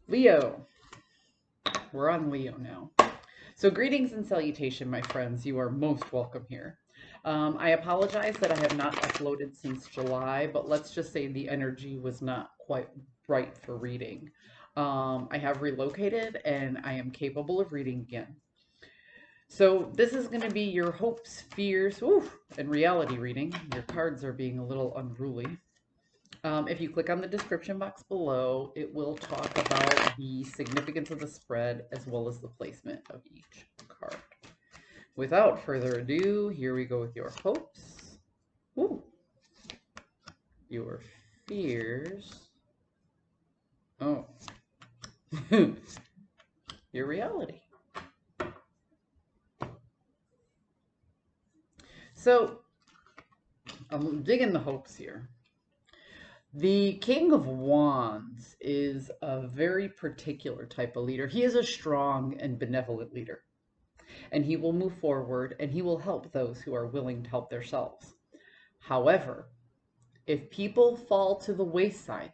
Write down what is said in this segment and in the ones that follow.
Leo. We're on Leo now. So greetings and salutation, my friends. You are most welcome here. I apologize that I have not uploaded since July, but let's just say the energy was not quite right for reading. I have relocated and I am capable of reading again. So this is going to be your hopes, fears, and reality reading. Your cards are being a little unruly. If you click on the description box below, it will talk about the significance of the spread as well as the placement of each card. Without further ado, here we go with your hopes, your fears, your reality. So I'm digging the hopes here. The King of Wands is a very particular type of leader. He is a strong and benevolent leader, and he will move forward and he will help those who are willing to help themselves. However, if people fall to the wayside,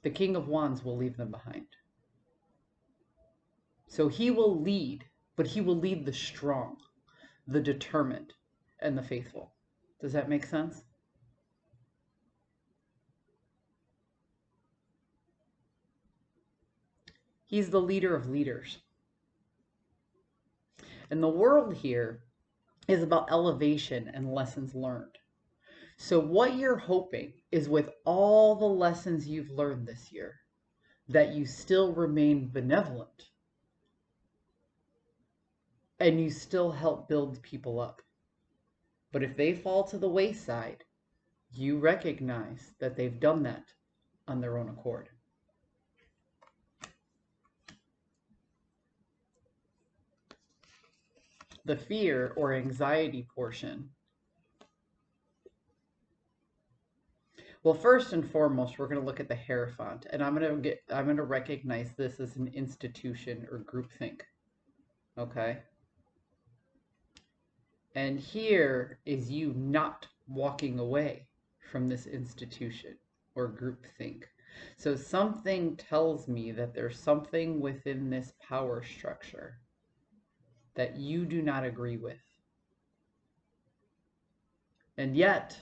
the King of Wands will leave them behind. So he will lead, but he will lead the strong, the determined, and the faithful. Does that make sense? He's the leader of leaders. And the world here is about elevation and lessons learned. So what you're hoping is, with all the lessons you've learned this year, that you still remain benevolent and you still help build people up. But if they fall to the wayside, you recognize that they've done that on their own accord. The fear or anxiety portion. Well, first and foremost, we're going to look at the Hierophant, and I'm going to recognize this as an institution or groupthink. Okay? And here is you not walking away from this institution or groupthink. So something tells me that there's something within this power structure that you do not agree with. And yet,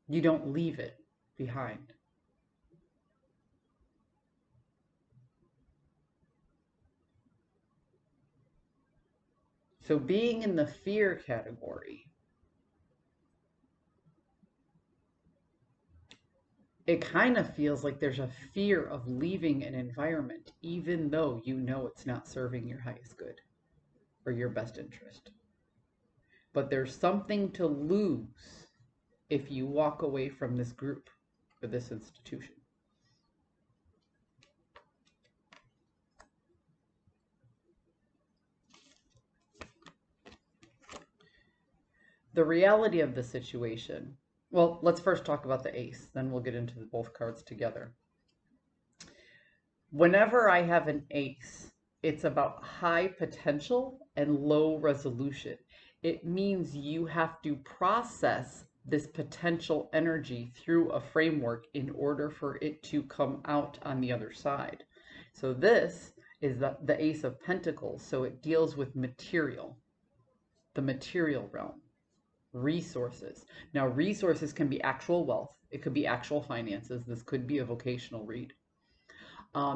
you don't leave it behind. So being in the fear category, it kind of feels like there's a fear of leaving an environment, even though you know it's not serving your highest good or your best interest. But there's something to lose if you walk away from this group or this institution. The reality of the situation, well, let's first talk about the ace, then we'll get into both cards together. Whenever I have an ace, it's about high potential and low resolution. It means you have to process this potential energy through a framework in order for it to come out on the other side. So this is the Ace of Pentacles, so it deals with material, the material realm. Resources. Now, resources can be actual wealth. It could be actual finances. This could be a vocational read.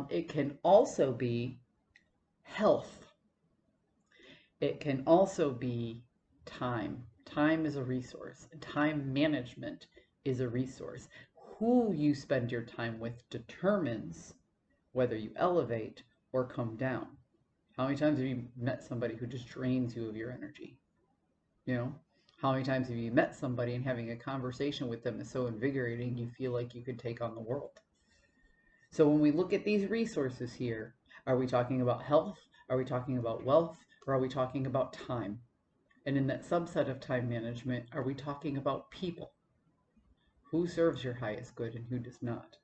It can also be health. It can also be time. Time is a resource. Time management is a resource. Who you spend your time with determines whether you elevate or come down. How many times have you met somebody who just drains you of your energy? You know? How many times have you met somebody and having a conversation with them is so invigorating you feel like you could take on the world? So when we look at these resources here, are we talking about health? Are we talking about wealth? Or are we talking about time? And in that subset of time management, are we talking about people? Who serves your highest good and who does not?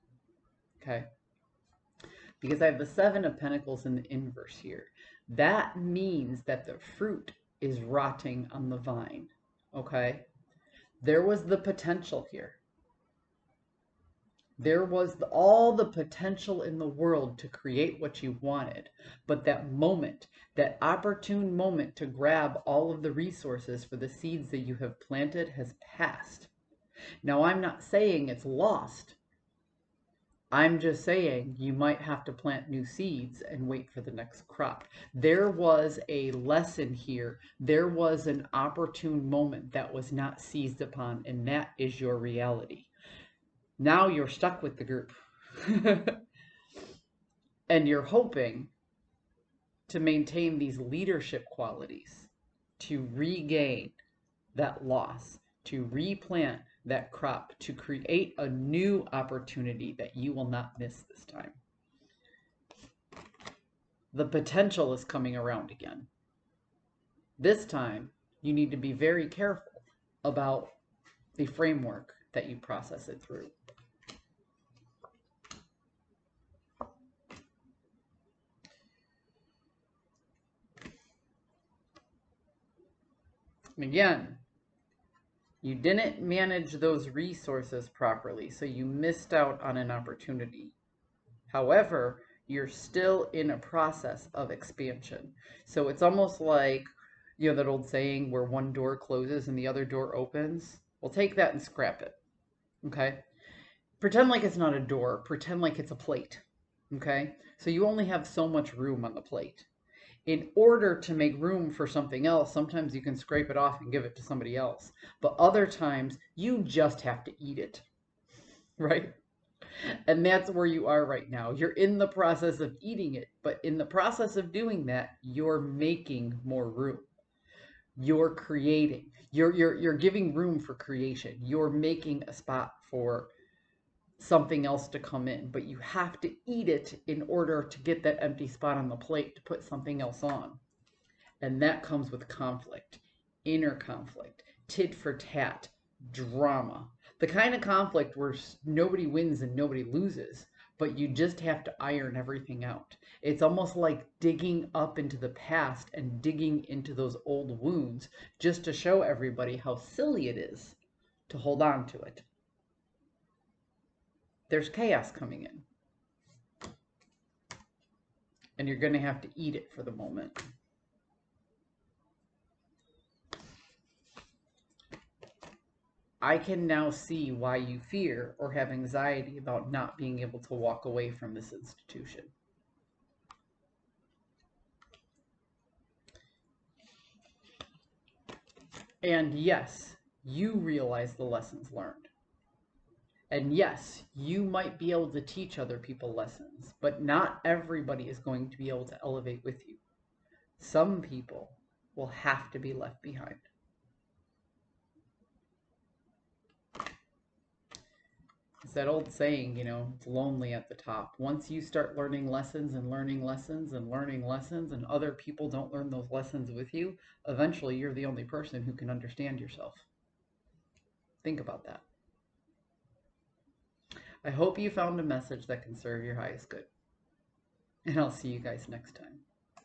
Okay? Because I have the Seven of Pentacles in the inverse here. That means that the fruit is rotting on the vine. Okay? There was the potential here. There was all the potential in the world to create what you wanted, but that moment, that opportune moment to grab all of the resources for the seeds that you have planted has passed. Now, I'm not saying it's lost. I'm just saying you might have to plant new seeds and wait for the next crop. There was a lesson here. There was an opportune moment that was not seized upon, and that is your reality. Now you're stuck with the group. And you're hoping to maintain these leadership qualities, to regain that loss, to replant that crop, to create a new opportunity that you will not miss this time. The potential is coming around again. This time, you need to be very careful about the framework that you process it through. Again, you didn't manage those resources properly, so you missed out on an opportunity. However, you're still in a process of expansion. So it's almost like, that old saying where one door closes and the other door opens. Well, take that and scrap it. Okay? Pretend like it's not a door. Pretend like it's a plate. Okay? So you only have so much room on the plate. In order to make room for something else, sometimes you can scrape it off and give it to somebody else. But other times, you just have to eat it, right? And that's where you are right now. You're in the process of eating it, but in the process of doing that, you're making more room. You're creating. You're giving room for creation. You're making a spot for something else to come in, but you have to eat it in order to get that empty spot on the plate to put something else on. And that comes with conflict, inner conflict, tit for tat, drama. The kind of conflict where nobody wins and nobody loses, but you just have to iron everything out. It's almost like digging up into the past and digging into those old wounds just to show everybody how silly it is to hold on to it. There's chaos coming in. And you're going to have to eat it for the moment. I can now see why you fear or have anxiety about not being able to walk away from this institution. And yes, you realize the lessons learned. And yes, you might be able to teach other people lessons, but not everybody is going to be able to elevate with you. Some people will have to be left behind. It's that old saying, it's lonely at the top. Once you start learning lessons and learning lessons and learning lessons, and other people don't learn those lessons with you, eventually you're the only person who can understand yourself. Think about that. I hope you found a message that can serve your highest good. And I'll see you guys next time.